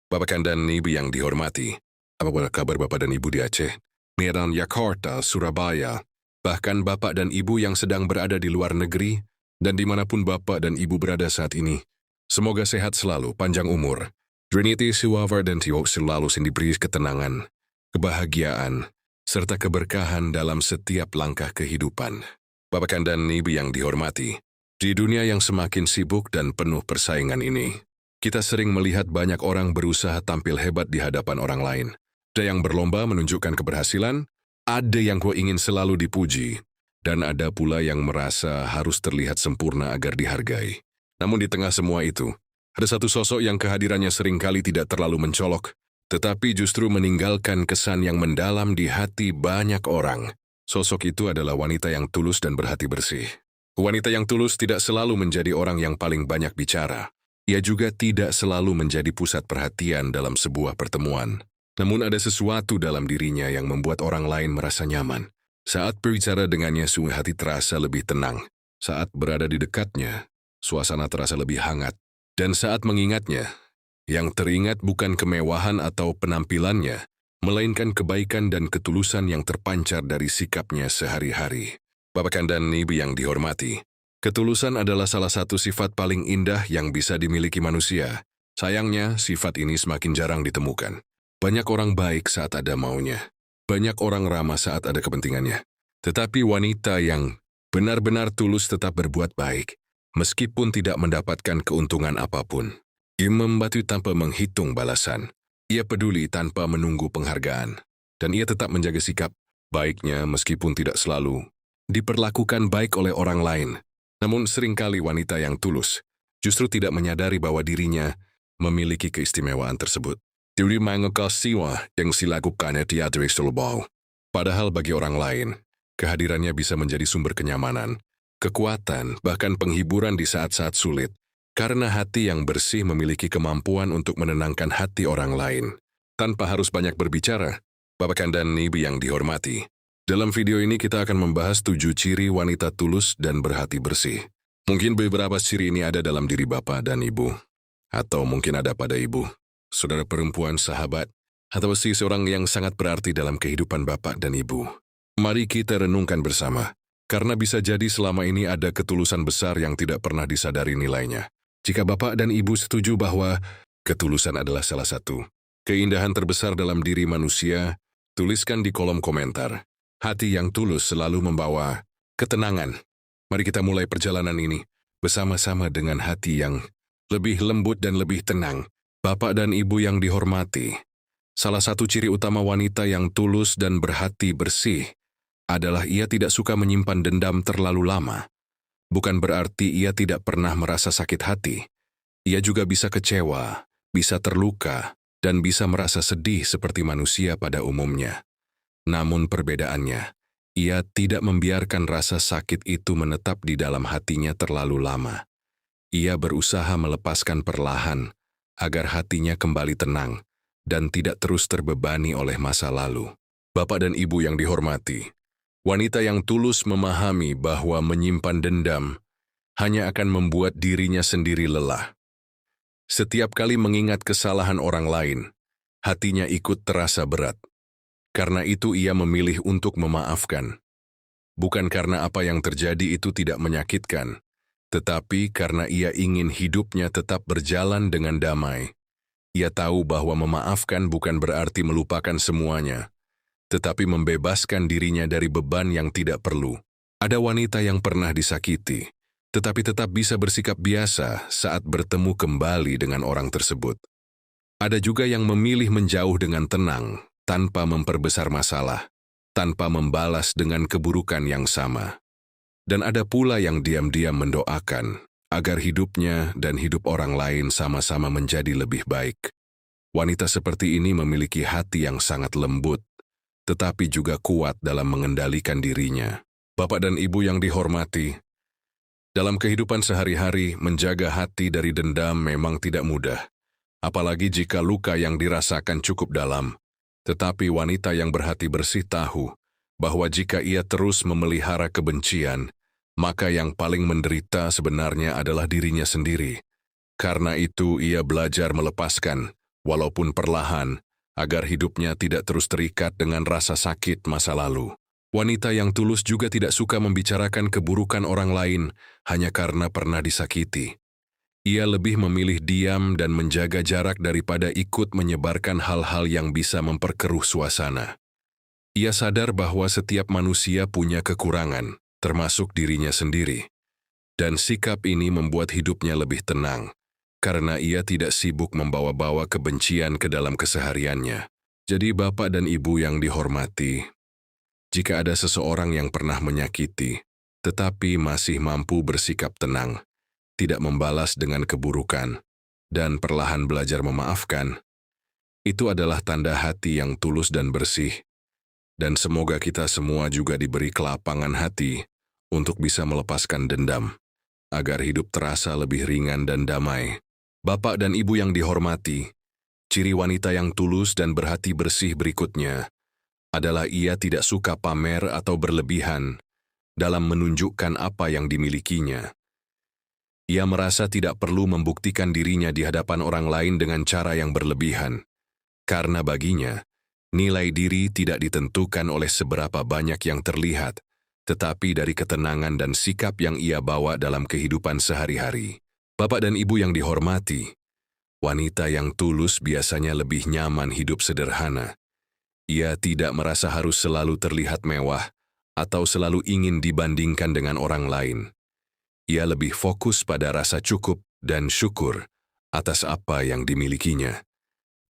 Bapak dan Ibu yang dihormati, apa kabar Bapak dan Ibu di Aceh, Medan, Jakarta, Surabaya, bahkan Bapak dan Ibu yang sedang berada di luar negeri, dan dimanapun Bapak dan Ibu berada saat ini, semoga sehat selalu, panjang umur, Trinity Siwawar dan Tiwok selalu diberi ketenangan, kebahagiaan, serta keberkahan dalam setiap langkah kehidupan. Bapak dan Ibu yang dihormati, di dunia yang semakin sibuk dan penuh persaingan ini, kita sering melihat banyak orang berusaha tampil hebat di hadapan orang lain. Ada yang berlomba menunjukkan keberhasilan, ada yang ingin selalu dipuji, dan ada pula yang merasa harus terlihat sempurna agar dihargai. Namun di tengah semua itu, ada satu sosok yang kehadirannya seringkali tidak terlalu mencolok, tetapi justru meninggalkan kesan yang mendalam di hati banyak orang. Sosok itu adalah wanita yang tulus dan berhati bersih. Wanita yang tulus tidak selalu menjadi orang yang paling banyak bicara. Ia juga tidak selalu menjadi pusat perhatian dalam sebuah pertemuan. Namun ada sesuatu dalam dirinya yang membuat orang lain merasa nyaman. Saat berbicara dengannya, sungguh hati terasa lebih tenang. Saat berada di dekatnya, suasana terasa lebih hangat. Dan saat mengingatnya, yang teringat bukan kemewahan atau penampilannya, melainkan kebaikan dan ketulusan yang terpancar dari sikapnya sehari-hari. Bapak dan Ibu yang dihormati, ketulusan adalah salah satu sifat paling indah yang bisa dimiliki manusia. Sayangnya, sifat ini semakin jarang ditemukan. Banyak orang baik saat ada maunya. Banyak orang ramah saat ada kepentingannya. Tetapi wanita yang benar-benar tulus tetap berbuat baik, meskipun tidak mendapatkan keuntungan apapun. Ia membantu tanpa menghitung balasan. Ia peduli tanpa menunggu penghargaan. Dan ia tetap menjaga sikap baiknya meskipun tidak selalu diperlakukan baik oleh orang lain. Namun seringkali wanita yang tulus justru tidak menyadari bahwa dirinya memiliki keistimewaan tersebut. Diri mengekasiwa yang dilakukannya tiada istilah. Padahal bagi orang lain, kehadirannya bisa menjadi sumber kenyamanan, kekuatan, bahkan penghiburan di saat-saat sulit. Karena hati yang bersih memiliki kemampuan untuk menenangkan hati orang lain. Tanpa harus banyak berbicara, Bapak dan Ibu yang dihormati, dalam video ini kita akan membahas 7 ciri wanita tulus dan berhati bersih. Mungkin beberapa ciri ini ada dalam diri Bapak dan Ibu. Atau mungkin ada pada Ibu, saudara perempuan, sahabat, atau seorang yang sangat berarti dalam kehidupan Bapak dan Ibu. Mari kita renungkan bersama, karena bisa jadi selama ini ada ketulusan besar yang tidak pernah disadari nilainya. Jika Bapak dan Ibu setuju bahwa ketulusan adalah salah satu keindahan terbesar dalam diri manusia, tuliskan di kolom komentar. Hati yang tulus selalu membawa ketenangan. Mari kita mulai perjalanan ini bersama-sama dengan hati yang lebih lembut dan lebih tenang. Bapak dan Ibu yang dihormati, salah satu ciri utama wanita yang tulus dan berhati bersih adalah ia tidak suka menyimpan dendam terlalu lama. Bukan berarti ia tidak pernah merasa sakit hati. Ia juga bisa kecewa, bisa terluka, dan bisa merasa sedih seperti manusia pada umumnya. Namun perbedaannya, ia tidak membiarkan rasa sakit itu menetap di dalam hatinya terlalu lama. Ia berusaha melepaskan perlahan, agar hatinya kembali tenang, dan tidak terus terbebani oleh masa lalu. Bapak dan Ibu yang dihormati, wanita yang tulus memahami bahwa menyimpan dendam hanya akan membuat dirinya sendiri lelah. Setiap kali mengingat kesalahan orang lain, hatinya ikut terasa berat. Karena itu ia memilih untuk memaafkan. Bukan karena apa yang terjadi itu tidak menyakitkan, tetapi karena ia ingin hidupnya tetap berjalan dengan damai. Ia tahu bahwa memaafkan bukan berarti melupakan semuanya, tetapi membebaskan dirinya dari beban yang tidak perlu. Ada wanita yang pernah disakiti, tetapi tetap bisa bersikap biasa saat bertemu kembali dengan orang tersebut. Ada juga yang memilih menjauh dengan tenang, tanpa memperbesar masalah, tanpa membalas dengan keburukan yang sama. Dan ada pula yang diam-diam mendoakan agar hidupnya dan hidup orang lain sama-sama menjadi lebih baik. Wanita seperti ini memiliki hati yang sangat lembut, tetapi juga kuat dalam mengendalikan dirinya. Bapak dan Ibu yang dihormati, dalam kehidupan sehari-hari menjaga hati dari dendam memang tidak mudah, apalagi jika luka yang dirasakan cukup dalam. Tetapi wanita yang berhati bersih tahu bahwa jika ia terus memelihara kebencian, maka yang paling menderita sebenarnya adalah dirinya sendiri. Karena itu ia belajar melepaskan, walaupun perlahan, agar hidupnya tidak terus terikat dengan rasa sakit masa lalu. Wanita yang tulus juga tidak suka membicarakan keburukan orang lain hanya karena pernah disakiti. Ia lebih memilih diam dan menjaga jarak daripada ikut menyebarkan hal-hal yang bisa memperkeruh suasana. Ia sadar bahwa setiap manusia punya kekurangan, termasuk dirinya sendiri. Dan sikap ini membuat hidupnya lebih tenang, karena ia tidak sibuk membawa-bawa kebencian ke dalam kesehariannya. Jadi Bapak dan Ibu yang dihormati, jika ada seseorang yang pernah menyakiti, tetapi masih mampu bersikap tenang, tidak membalas dengan keburukan, dan perlahan belajar memaafkan, itu adalah tanda hati yang tulus dan bersih. Dan semoga kita semua juga diberi kelapangan hati untuk bisa melepaskan dendam, agar hidup terasa lebih ringan dan damai. Bapak dan Ibu yang dihormati, ciri wanita yang tulus dan berhati bersih berikutnya adalah ia tidak suka pamer atau berlebihan dalam menunjukkan apa yang dimilikinya. Ia merasa tidak perlu membuktikan dirinya di hadapan orang lain dengan cara yang berlebihan, karena baginya, nilai diri tidak ditentukan oleh seberapa banyak yang terlihat, tetapi dari ketenangan dan sikap yang ia bawa dalam kehidupan sehari-hari. Bapak dan Ibu yang dihormati, wanita yang tulus biasanya lebih nyaman hidup sederhana. Ia tidak merasa harus selalu terlihat mewah atau selalu ingin dibandingkan dengan orang lain. Ia lebih fokus pada rasa cukup dan syukur atas apa yang dimilikinya.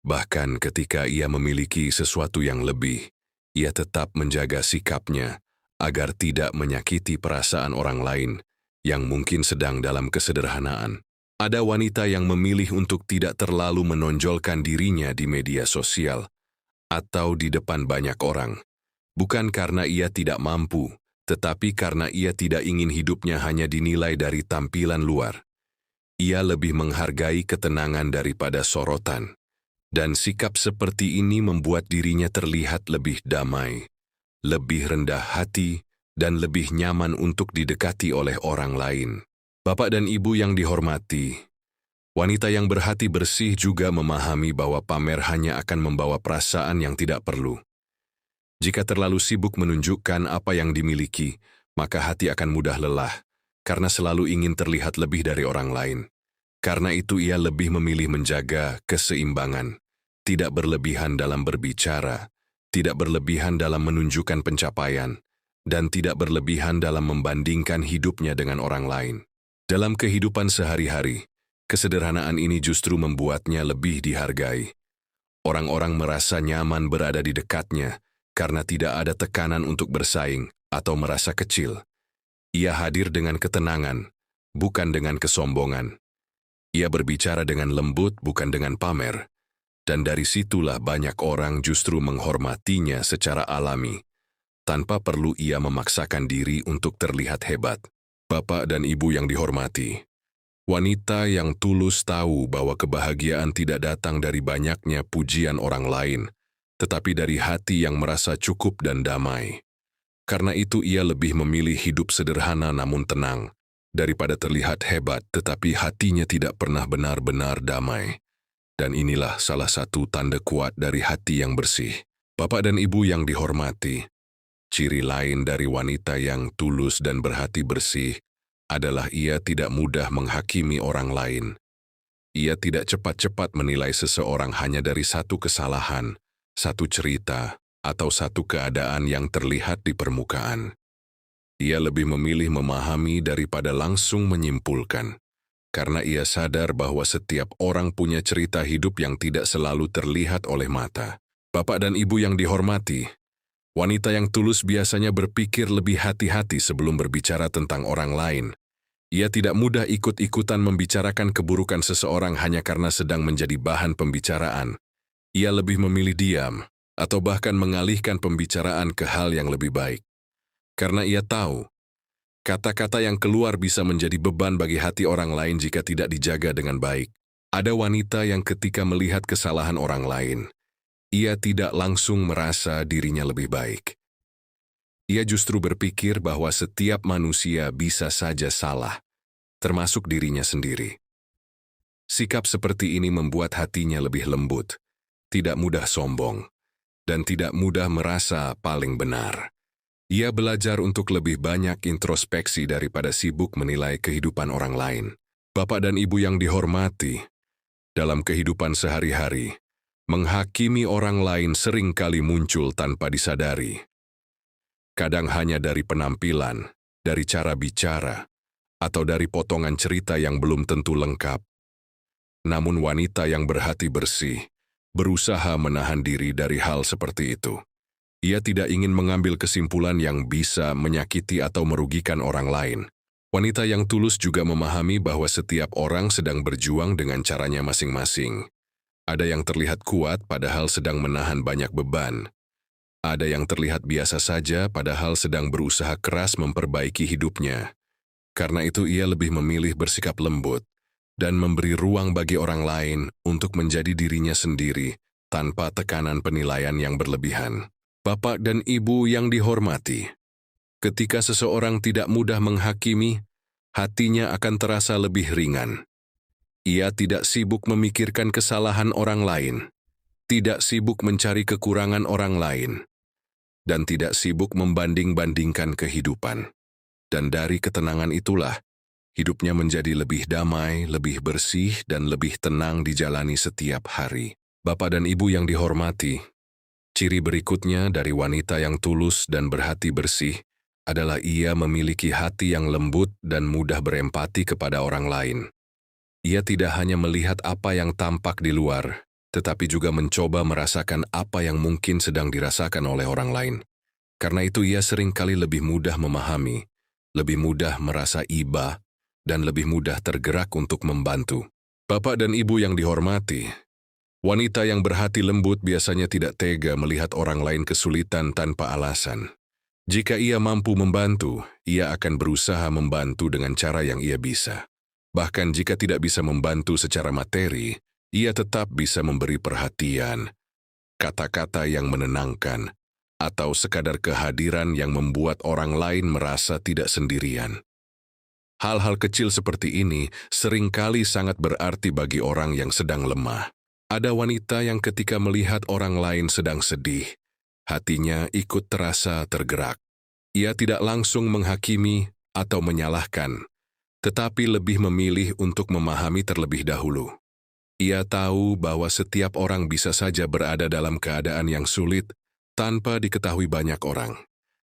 Bahkan ketika ia memiliki sesuatu yang lebih, ia tetap menjaga sikapnya agar tidak menyakiti perasaan orang lain yang mungkin sedang dalam kesederhanaan. Ada wanita yang memilih untuk tidak terlalu menonjolkan dirinya di media sosial atau di depan banyak orang, bukan karena ia tidak mampu, tetapi karena ia tidak ingin hidupnya hanya dinilai dari tampilan luar. Ia lebih menghargai ketenangan daripada sorotan. Dan sikap seperti ini membuat dirinya terlihat lebih damai, lebih rendah hati, dan lebih nyaman untuk didekati oleh orang lain. Bapak dan Ibu yang dihormati, wanita yang berhati bersih juga memahami bahwa pamer hanya akan membawa perasaan yang tidak perlu. Jika terlalu sibuk menunjukkan apa yang dimiliki, maka hati akan mudah lelah, karena selalu ingin terlihat lebih dari orang lain. Karena itu ia lebih memilih menjaga keseimbangan, tidak berlebihan dalam berbicara, tidak berlebihan dalam menunjukkan pencapaian, dan tidak berlebihan dalam membandingkan hidupnya dengan orang lain. Dalam kehidupan sehari-hari, kesederhanaan ini justru membuatnya lebih dihargai. Orang-orang merasa nyaman berada di dekatnya, karena tidak ada tekanan untuk bersaing atau merasa kecil. Ia hadir dengan ketenangan, bukan dengan kesombongan. Ia berbicara dengan lembut, bukan dengan pamer. Dan dari situlah banyak orang justru menghormatinya secara alami, tanpa perlu ia memaksakan diri untuk terlihat hebat. Bapak dan Ibu yang dihormati, wanita yang tulus tahu bahwa kebahagiaan tidak datang dari banyaknya pujian orang lain, tetapi dari hati yang merasa cukup dan damai. Karena itu ia lebih memilih hidup sederhana namun tenang, daripada terlihat hebat tetapi hatinya tidak pernah benar-benar damai. Dan inilah salah satu tanda kuat dari hati yang bersih. Bapak dan Ibu yang dihormati, ciri lain dari wanita yang tulus dan berhati bersih adalah ia tidak mudah menghakimi orang lain. Ia tidak cepat-cepat menilai seseorang hanya dari satu kesalahan, satu cerita, atau satu keadaan yang terlihat di permukaan. Ia lebih memilih memahami daripada langsung menyimpulkan, karena ia sadar bahwa setiap orang punya cerita hidup yang tidak selalu terlihat oleh mata. Bapak dan Ibu yang dihormati, wanita yang tulus biasanya berpikir lebih hati-hati sebelum berbicara tentang orang lain. Ia tidak mudah ikut-ikutan membicarakan keburukan seseorang hanya karena sedang menjadi bahan pembicaraan. Ia lebih memilih diam, atau bahkan mengalihkan pembicaraan ke hal yang lebih baik. Karena ia tahu, kata-kata yang keluar bisa menjadi beban bagi hati orang lain jika tidak dijaga dengan baik. Ada wanita yang ketika melihat kesalahan orang lain, ia tidak langsung merasa dirinya lebih baik. Ia justru berpikir bahwa setiap manusia bisa saja salah, termasuk dirinya sendiri. Sikap seperti ini membuat hatinya lebih lembut, tidak mudah sombong, dan tidak mudah merasa paling benar. Ia belajar untuk lebih banyak introspeksi daripada sibuk menilai kehidupan orang lain. Bapak dan Ibu yang dihormati, dalam kehidupan sehari-hari, menghakimi orang lain sering kali muncul tanpa disadari. Kadang hanya dari penampilan, dari cara bicara, atau dari potongan cerita yang belum tentu lengkap. Namun wanita yang berhati bersih berusaha menahan diri dari hal seperti itu. Ia tidak ingin mengambil kesimpulan yang bisa menyakiti atau merugikan orang lain. Wanita yang tulus juga memahami bahwa setiap orang sedang berjuang dengan caranya masing-masing. Ada yang terlihat kuat padahal sedang menahan banyak beban. Ada yang terlihat biasa saja padahal sedang berusaha keras memperbaiki hidupnya. Karena itu ia lebih memilih bersikap lembut dan memberi ruang bagi orang lain untuk menjadi dirinya sendiri tanpa tekanan penilaian yang berlebihan. Bapak dan Ibu yang dihormati, ketika seseorang tidak mudah menghakimi, hatinya akan terasa lebih ringan. Ia tidak sibuk memikirkan kesalahan orang lain, tidak sibuk mencari kekurangan orang lain, dan tidak sibuk membanding-bandingkan kehidupan. Dan dari ketenangan itulah, hidupnya menjadi lebih damai, lebih bersih, dan lebih tenang dijalani setiap hari. Bapak dan Ibu yang dihormati, ciri berikutnya dari wanita yang tulus dan berhati bersih adalah ia memiliki hati yang lembut dan mudah berempati kepada orang lain. Ia tidak hanya melihat apa yang tampak di luar, tetapi juga mencoba merasakan apa yang mungkin sedang dirasakan oleh orang lain. Karena itu ia seringkali lebih mudah memahami, lebih mudah merasa iba, dan lebih mudah tergerak untuk membantu. Bapak dan Ibu yang dihormati, wanita yang berhati lembut biasanya tidak tega melihat orang lain kesulitan tanpa alasan. Jika ia mampu membantu, ia akan berusaha membantu dengan cara yang ia bisa. Bahkan jika tidak bisa membantu secara materi, ia tetap bisa memberi perhatian, kata-kata yang menenangkan, atau sekadar kehadiran yang membuat orang lain merasa tidak sendirian. Hal-hal kecil seperti ini seringkali sangat berarti bagi orang yang sedang lemah. Ada wanita yang ketika melihat orang lain sedang sedih, hatinya ikut terasa tergerak. Ia tidak langsung menghakimi atau menyalahkan, tetapi lebih memilih untuk memahami terlebih dahulu. Ia tahu bahwa setiap orang bisa saja berada dalam keadaan yang sulit tanpa diketahui banyak orang.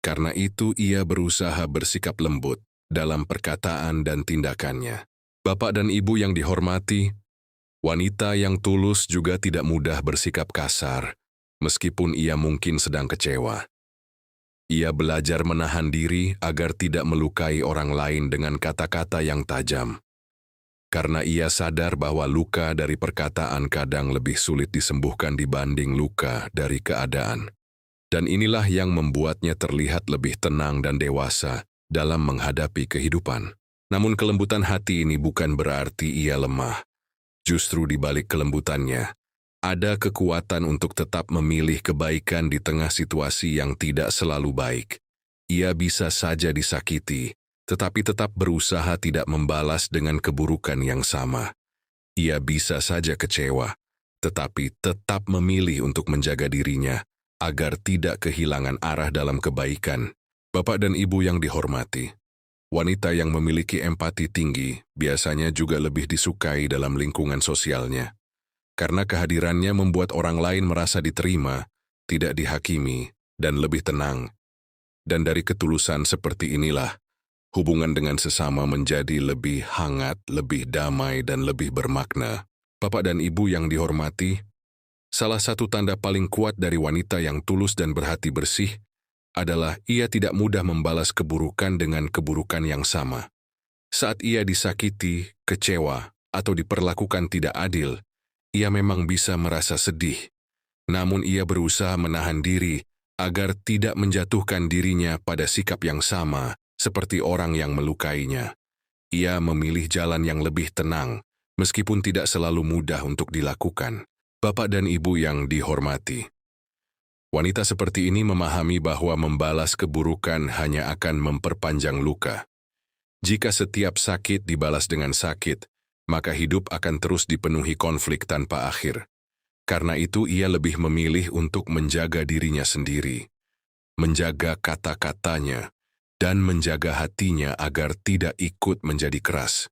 Karena itu ia berusaha bersikap lembut dalam perkataan dan tindakannya. Bapak dan Ibu yang dihormati, wanita yang tulus juga tidak mudah bersikap kasar, meskipun ia mungkin sedang kecewa. Ia belajar menahan diri agar tidak melukai orang lain dengan kata-kata yang tajam. Karena ia sadar bahwa luka dari perkataan kadang lebih sulit disembuhkan dibanding luka dari keadaan. Dan inilah yang membuatnya terlihat lebih tenang dan dewasa dalam menghadapi kehidupan. Namun kelembutan hati ini bukan berarti ia lemah. Justru di balik kelembutannya, ada kekuatan untuk tetap memilih kebaikan di tengah situasi yang tidak selalu baik. Ia bisa saja disakiti, tetapi tetap berusaha tidak membalas dengan keburukan yang sama. Ia bisa saja kecewa, tetapi tetap memilih untuk menjaga dirinya agar tidak kehilangan arah dalam kebaikan. Bapak dan Ibu yang dihormati, wanita yang memiliki empati tinggi biasanya juga lebih disukai dalam lingkungan sosialnya. Karena kehadirannya membuat orang lain merasa diterima, tidak dihakimi, dan lebih tenang. Dan dari ketulusan seperti inilah, hubungan dengan sesama menjadi lebih hangat, lebih damai, dan lebih bermakna. Bapak dan Ibu yang dihormati, salah satu tanda paling kuat dari wanita yang tulus dan berhati bersih adalah ia tidak mudah membalas keburukan dengan keburukan yang sama. Saat ia disakiti, kecewa, atau diperlakukan tidak adil, ia memang bisa merasa sedih. Namun ia berusaha menahan diri agar tidak menjatuhkan dirinya pada sikap yang sama seperti orang yang melukainya. Ia memilih jalan yang lebih tenang, meskipun tidak selalu mudah untuk dilakukan. Bapak dan Ibu yang dihormati, wanita seperti ini memahami bahwa membalas keburukan hanya akan memperpanjang luka. Jika setiap sakit dibalas dengan sakit, maka hidup akan terus dipenuhi konflik tanpa akhir. Karena itu ia lebih memilih untuk menjaga dirinya sendiri, menjaga kata-katanya, dan menjaga hatinya agar tidak ikut menjadi keras.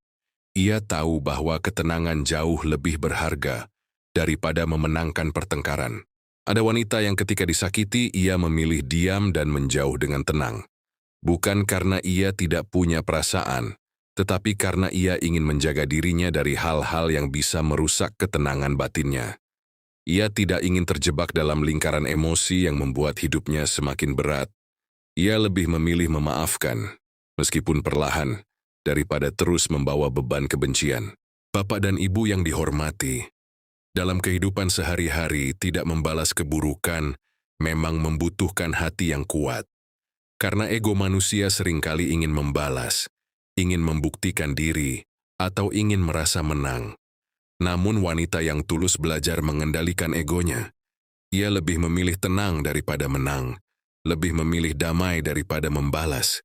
Ia tahu bahwa ketenangan jauh lebih berharga daripada memenangkan pertengkaran. Ada wanita yang ketika disakiti, ia memilih diam dan menjauh dengan tenang. Bukan karena ia tidak punya perasaan, tetapi karena ia ingin menjaga dirinya dari hal-hal yang bisa merusak ketenangan batinnya. Ia tidak ingin terjebak dalam lingkaran emosi yang membuat hidupnya semakin berat. Ia lebih memilih memaafkan, meskipun perlahan, daripada terus membawa beban kebencian. Bapak dan Ibu yang dihormati, dalam kehidupan sehari-hari tidak membalas keburukan memang membutuhkan hati yang kuat. Karena ego manusia seringkali ingin membalas, ingin membuktikan diri, atau ingin merasa menang. Namun wanita yang tulus belajar mengendalikan egonya. Ia lebih memilih tenang daripada menang, lebih memilih damai daripada membalas.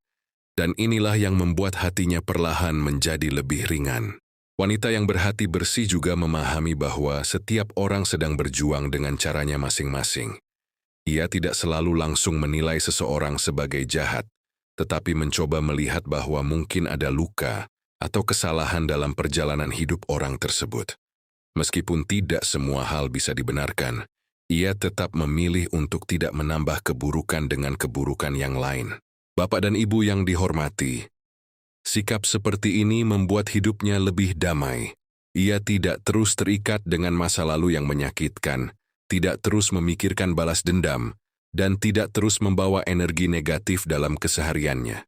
Dan inilah yang membuat hatinya perlahan menjadi lebih ringan. Wanita yang berhati bersih juga memahami bahwa setiap orang sedang berjuang dengan caranya masing-masing. Ia tidak selalu langsung menilai seseorang sebagai jahat, tetapi mencoba melihat bahwa mungkin ada luka atau kesalahan dalam perjalanan hidup orang tersebut. Meskipun tidak semua hal bisa dibenarkan, ia tetap memilih untuk tidak menambah keburukan dengan keburukan yang lain. Bapak dan Ibu yang dihormati, sikap seperti ini membuat hidupnya lebih damai. Ia tidak terus terikat dengan masa lalu yang menyakitkan, tidak terus memikirkan balas dendam, dan tidak terus membawa energi negatif dalam kesehariannya.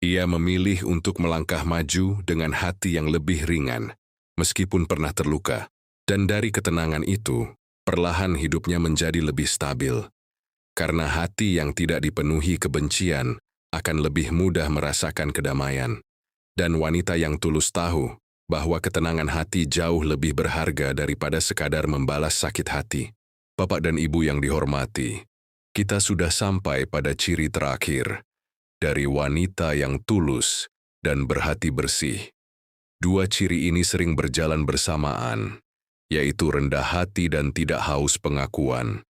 Ia memilih untuk melangkah maju dengan hati yang lebih ringan, meskipun pernah terluka. Dan dari ketenangan itu, perlahan hidupnya menjadi lebih stabil. Karena hati yang tidak dipenuhi kebencian akan lebih mudah merasakan kedamaian. Dan wanita yang tulus tahu bahwa ketenangan hati jauh lebih berharga daripada sekadar membalas sakit hati. Bapak dan Ibu yang dihormati, kita sudah sampai pada ciri terakhir dari wanita yang tulus dan berhati bersih. Dua ciri ini sering berjalan bersamaan, yaitu rendah hati dan tidak haus pengakuan,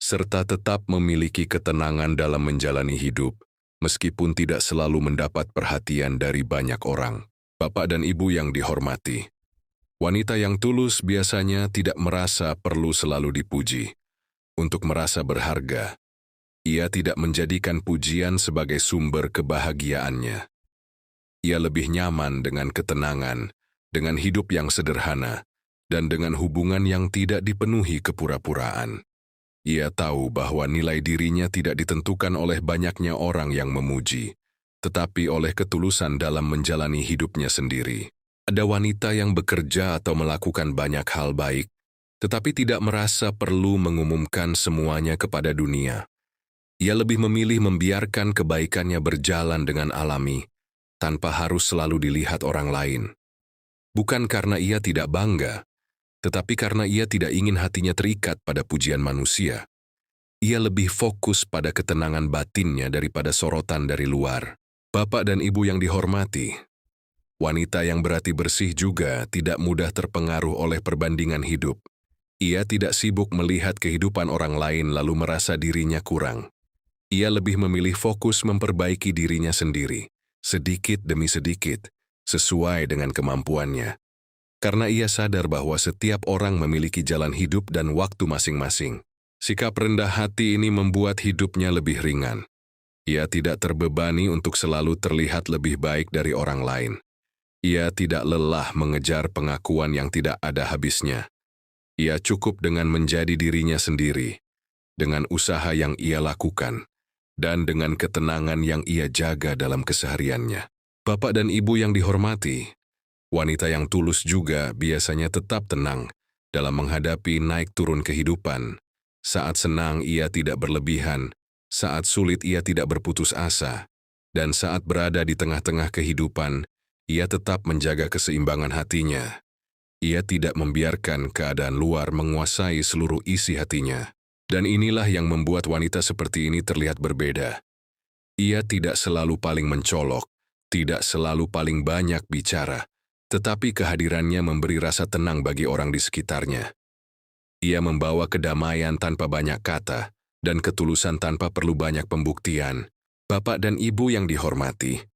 serta tetap memiliki ketenangan dalam menjalani hidup, meskipun tidak selalu mendapat perhatian dari banyak orang. Bapak dan Ibu yang dihormati, wanita yang tulus biasanya tidak merasa perlu selalu dipuji. Untuk merasa berharga, ia tidak menjadikan pujian sebagai sumber kebahagiaannya. Ia lebih nyaman dengan ketenangan, dengan hidup yang sederhana, dan dengan hubungan yang tidak dipenuhi kepura-puraan. Ia tahu bahwa nilai dirinya tidak ditentukan oleh banyaknya orang yang memuji, tetapi oleh ketulusan dalam menjalani hidupnya sendiri. Ada wanita yang bekerja atau melakukan banyak hal baik, tetapi tidak merasa perlu mengumumkan semuanya kepada dunia. Ia lebih memilih membiarkan kebaikannya berjalan dengan alami, tanpa harus selalu dilihat orang lain. Bukan karena ia tidak bangga, tetapi karena ia tidak ingin hatinya terikat pada pujian manusia. Ia lebih fokus pada ketenangan batinnya daripada sorotan dari luar. Bapak dan Ibu yang dihormati, wanita yang berhati bersih juga tidak mudah terpengaruh oleh perbandingan hidup. Ia tidak sibuk melihat kehidupan orang lain lalu merasa dirinya kurang. Ia lebih memilih fokus memperbaiki dirinya sendiri, sedikit demi sedikit, sesuai dengan kemampuannya. Karena ia sadar bahwa setiap orang memiliki jalan hidup dan waktu masing-masing. Sikap rendah hati ini membuat hidupnya lebih ringan. Ia tidak terbebani untuk selalu terlihat lebih baik dari orang lain. Ia tidak lelah mengejar pengakuan yang tidak ada habisnya. Ia cukup dengan menjadi dirinya sendiri, dengan usaha yang ia lakukan, dan dengan ketenangan yang ia jaga dalam kesehariannya. Bapak dan Ibu yang dihormati, wanita yang tulus juga biasanya tetap tenang dalam menghadapi naik turun kehidupan. Saat senang ia tidak berlebihan, saat sulit ia tidak berputus asa, dan saat berada di tengah-tengah kehidupan, ia tetap menjaga keseimbangan hatinya. Ia tidak membiarkan keadaan luar menguasai seluruh isi hatinya. Dan inilah yang membuat wanita seperti ini terlihat berbeda. Ia tidak selalu paling mencolok, tidak selalu paling banyak bicara, tetapi kehadirannya memberi rasa tenang bagi orang di sekitarnya. Ia membawa kedamaian tanpa banyak kata dan ketulusan tanpa perlu banyak pembuktian. Bapak dan Ibu yang dihormati,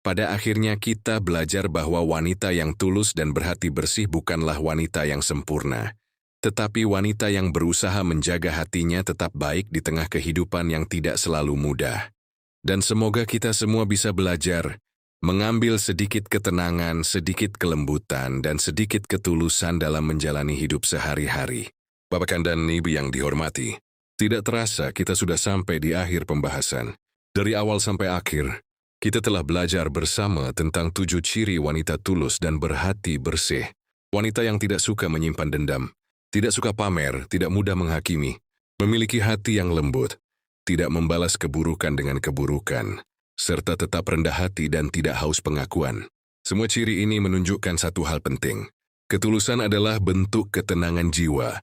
pada akhirnya kita belajar bahwa wanita yang tulus dan berhati bersih bukanlah wanita yang sempurna, tetapi wanita yang berusaha menjaga hatinya tetap baik di tengah kehidupan yang tidak selalu mudah. Dan semoga kita semua bisa belajar mengambil sedikit ketenangan, sedikit kelembutan, dan sedikit ketulusan dalam menjalani hidup sehari-hari. Bapak dan Ibu yang dihormati, tidak terasa kita sudah sampai di akhir pembahasan. Dari awal sampai akhir, kita telah belajar bersama tentang 7 ciri wanita tulus dan berhati bersih. Wanita yang tidak suka menyimpan dendam, tidak suka pamer, tidak mudah menghakimi, memiliki hati yang lembut, tidak membalas keburukan dengan keburukan, serta tetap rendah hati dan tidak haus pengakuan. Semua ciri ini menunjukkan satu hal penting. Ketulusan adalah bentuk ketenangan jiwa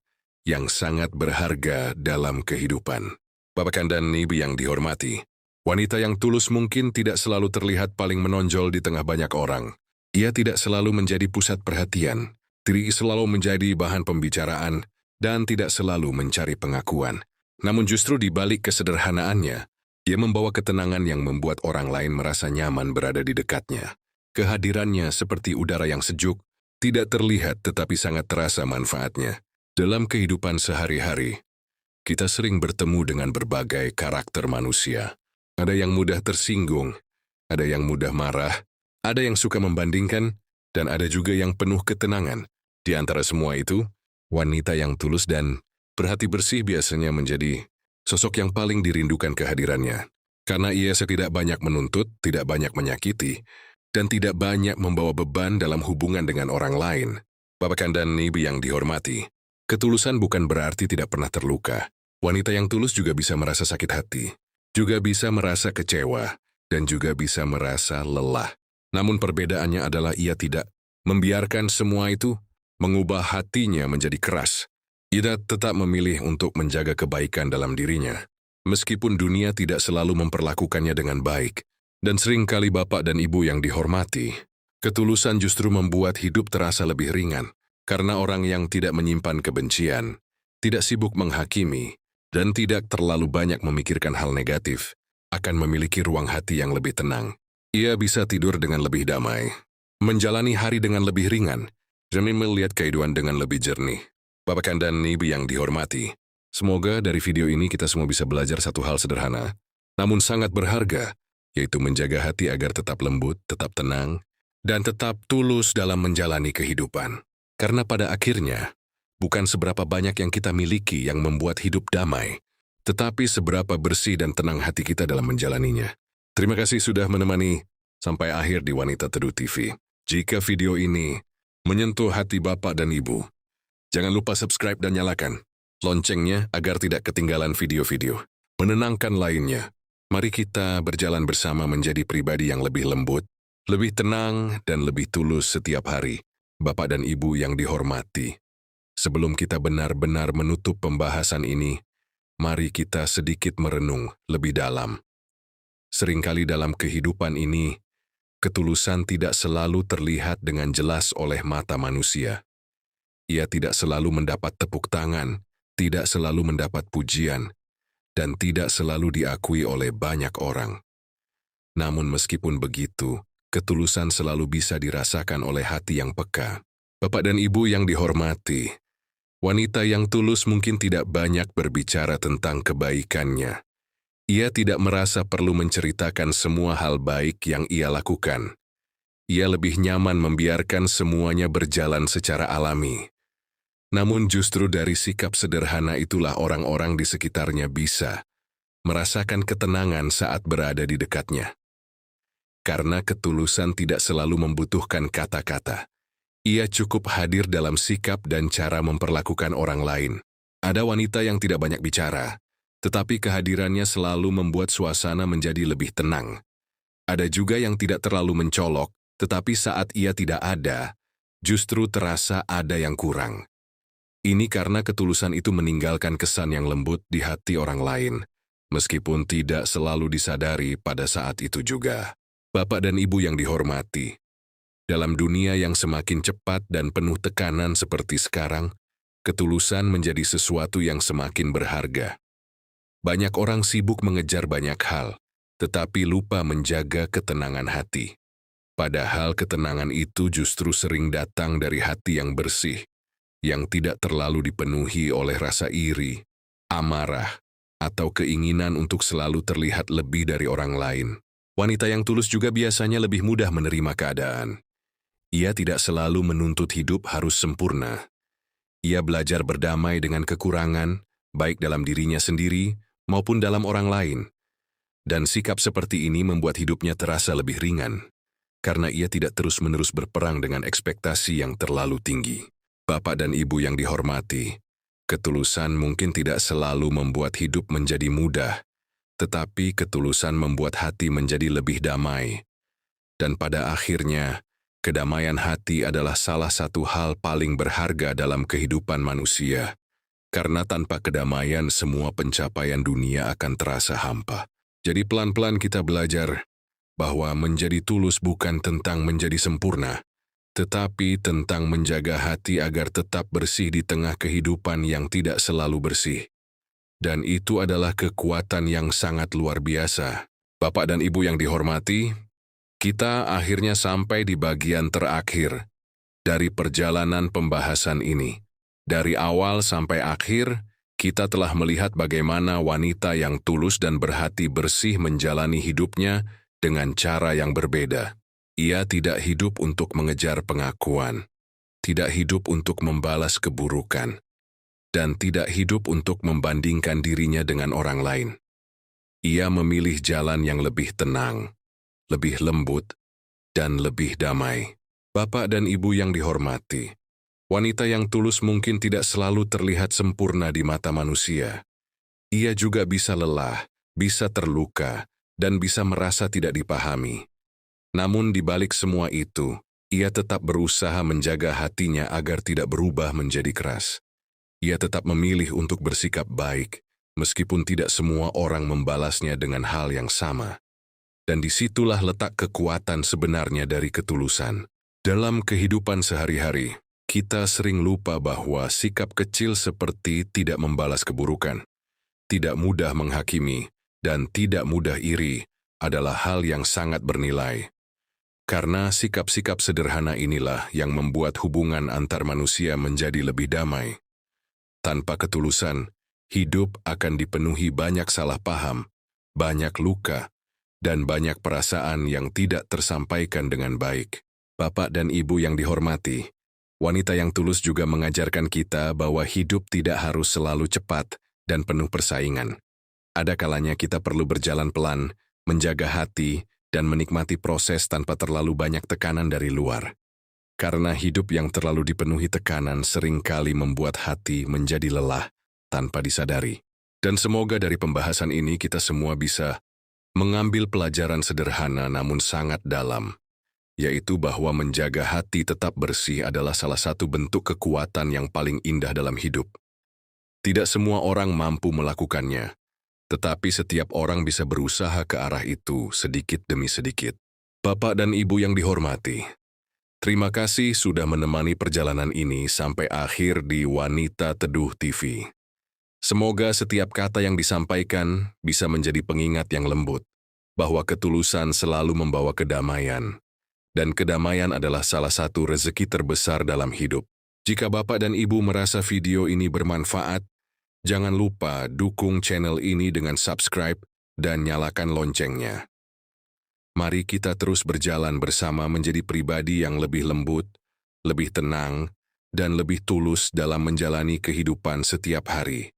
yang sangat berharga dalam kehidupan. Bapak dan Ibu yang dihormati, wanita yang tulus mungkin tidak selalu terlihat paling menonjol di tengah banyak orang. Ia tidak selalu menjadi pusat perhatian, tidak selalu menjadi bahan pembicaraan, dan tidak selalu mencari pengakuan. Namun justru di balik kesederhanaannya, ia membawa ketenangan yang membuat orang lain merasa nyaman berada di dekatnya. Kehadirannya seperti udara yang sejuk, tidak terlihat tetapi sangat terasa manfaatnya. Dalam kehidupan sehari-hari, kita sering bertemu dengan berbagai karakter manusia. Ada yang mudah tersinggung, ada yang mudah marah, ada yang suka membandingkan, dan ada juga yang penuh ketenangan. Di antara semua itu, wanita yang tulus dan berhati bersih biasanya menjadi sosok yang paling dirindukan kehadirannya, karena ia tidak banyak menuntut, tidak banyak menyakiti, dan tidak banyak membawa beban dalam hubungan dengan orang lain. Bapak dan Ibu yang dihormati, ketulusan bukan berarti tidak pernah terluka. Wanita yang tulus juga bisa merasa sakit hati, juga bisa merasa kecewa, dan juga bisa merasa lelah. Namun perbedaannya adalah ia tidak membiarkan semua itu mengubah hatinya menjadi keras. Ia tetap memilih untuk menjaga kebaikan dalam dirinya, meskipun dunia tidak selalu memperlakukannya dengan baik. Dan seringkali Bapak dan Ibu yang dihormati, ketulusan justru membuat hidup terasa lebih ringan, karena orang yang tidak menyimpan kebencian, tidak sibuk menghakimi, dan tidak terlalu banyak memikirkan hal negatif, akan memiliki ruang hati yang lebih tenang. Ia bisa tidur dengan lebih damai, menjalani hari dengan lebih ringan, dan melihat kehidupan dengan lebih jernih. Bapak dan Ibu yang dihormati, semoga dari video ini kita semua bisa belajar satu hal sederhana, namun sangat berharga, yaitu menjaga hati agar tetap lembut, tetap tenang, dan tetap tulus dalam menjalani kehidupan. Karena pada akhirnya, bukan seberapa banyak yang kita miliki yang membuat hidup damai, tetapi seberapa bersih dan tenang hati kita dalam menjalaninya. Terima kasih sudah menemani sampai akhir di Wanita Teduh TV. Jika video ini menyentuh hati Bapak dan Ibu, jangan lupa subscribe dan nyalakan loncengnya agar tidak ketinggalan video-video menenangkan lainnya. Mari kita berjalan bersama menjadi pribadi yang lebih lembut, lebih tenang, dan lebih tulus setiap hari. Bapak dan Ibu yang dihormati, sebelum kita benar-benar menutup pembahasan ini, mari kita sedikit merenung lebih dalam. Seringkali dalam kehidupan ini, ketulusan tidak selalu terlihat dengan jelas oleh mata manusia. Ia tidak selalu mendapat tepuk tangan, tidak selalu mendapat pujian, dan tidak selalu diakui oleh banyak orang. Namun meskipun begitu, ketulusan selalu bisa dirasakan oleh hati yang peka. Bapak dan Ibu yang dihormati, wanita yang tulus mungkin tidak banyak berbicara tentang kebaikannya. Ia tidak merasa perlu menceritakan semua hal baik yang ia lakukan. Ia lebih nyaman membiarkan semuanya berjalan secara alami. Namun justru dari sikap sederhana itulah orang-orang di sekitarnya bisa merasakan ketenangan saat berada di dekatnya. Karena ketulusan tidak selalu membutuhkan kata-kata. Ia cukup hadir dalam sikap dan cara memperlakukan orang lain. Ada wanita yang tidak banyak bicara, tetapi kehadirannya selalu membuat suasana menjadi lebih tenang. Ada juga yang tidak terlalu mencolok, tetapi saat ia tidak ada, justru terasa ada yang kurang. Ini karena ketulusan itu meninggalkan kesan yang lembut di hati orang lain, meskipun tidak selalu disadari pada saat itu juga. Bapak dan Ibu yang dihormati, Dalam dunia yang semakin cepat dan penuh tekanan seperti sekarang, ketulusan menjadi sesuatu yang semakin berharga. Banyak orang sibuk mengejar banyak hal, tetapi lupa menjaga ketenangan hati. Padahal ketenangan itu justru sering datang dari hati yang bersih, yang tidak terlalu dipenuhi oleh rasa iri, amarah, atau keinginan untuk selalu terlihat lebih dari orang lain. Wanita yang tulus juga biasanya lebih mudah menerima keadaan. Ia tidak selalu menuntut hidup harus sempurna. Ia belajar berdamai dengan kekurangan, baik dalam dirinya sendiri maupun dalam orang lain. Dan sikap seperti ini membuat hidupnya terasa lebih ringan, karena ia tidak terus-menerus berperang dengan ekspektasi yang terlalu tinggi. Bapak dan Ibu yang dihormati, ketulusan mungkin tidak selalu membuat hidup menjadi mudah, tetapi ketulusan membuat hati menjadi lebih damai. Dan pada akhirnya, kedamaian hati adalah salah satu hal paling berharga dalam kehidupan manusia, karena tanpa kedamaian semua pencapaian dunia akan terasa hampa. Jadi pelan-pelan kita belajar bahwa menjadi tulus bukan tentang menjadi sempurna, tetapi tentang menjaga hati agar tetap bersih di tengah kehidupan yang tidak selalu bersih. Dan itu adalah kekuatan yang sangat luar biasa. Bapak dan Ibu yang dihormati, kita akhirnya sampai di bagian terakhir dari perjalanan pembahasan ini. Dari awal sampai akhir, kita telah melihat bagaimana wanita yang tulus dan berhati bersih menjalani hidupnya dengan cara yang berbeda. Ia tidak hidup untuk mengejar pengakuan, tidak hidup untuk membalas keburukan, dan tidak hidup untuk membandingkan dirinya dengan orang lain. Ia memilih jalan yang lebih tenang, lebih lembut, dan lebih damai. Bapak dan Ibu yang dihormati, wanita yang tulus mungkin tidak selalu terlihat sempurna di mata manusia. Ia juga bisa lelah, bisa terluka, dan bisa merasa tidak dipahami. Namun di balik semua itu, ia tetap berusaha menjaga hatinya agar tidak berubah menjadi keras. Ia tetap memilih untuk bersikap baik, meskipun tidak semua orang membalasnya dengan hal yang sama. Dan disitulah letak kekuatan sebenarnya dari ketulusan. Dalam kehidupan sehari-hari, kita sering lupa bahwa sikap kecil seperti tidak membalas keburukan, tidak mudah menghakimi, dan tidak mudah iri adalah hal yang sangat bernilai. Karena sikap-sikap sederhana inilah yang membuat hubungan antar manusia menjadi lebih damai. Tanpa ketulusan, hidup akan dipenuhi banyak salah paham, banyak luka, dan banyak perasaan yang tidak tersampaikan dengan baik. Bapak dan Ibu yang dihormati, wanita yang tulus juga mengajarkan kita bahwa hidup tidak harus selalu cepat dan penuh persaingan. Ada kalanya kita perlu berjalan pelan, menjaga hati, dan menikmati proses tanpa terlalu banyak tekanan dari luar. Karena hidup yang terlalu dipenuhi tekanan seringkali membuat hati menjadi lelah tanpa disadari. Dan semoga dari pembahasan ini kita semua bisa mengambil pelajaran sederhana namun sangat dalam, yaitu bahwa menjaga hati tetap bersih adalah salah satu bentuk kekuatan yang paling indah dalam hidup. Tidak semua orang mampu melakukannya, tetapi setiap orang bisa berusaha ke arah itu sedikit demi sedikit. Bapak dan Ibu yang dihormati, terima kasih sudah menemani perjalanan ini sampai akhir di Wanita Teduh TV. Semoga setiap kata yang disampaikan bisa menjadi pengingat yang lembut, bahwa ketulusan selalu membawa kedamaian, dan kedamaian adalah salah satu rezeki terbesar dalam hidup. Jika Bapak dan Ibu merasa video ini bermanfaat, jangan lupa dukung channel ini dengan subscribe dan nyalakan loncengnya. Mari kita terus berjalan bersama menjadi pribadi yang lebih lembut, lebih tenang, dan lebih tulus dalam menjalani kehidupan setiap hari.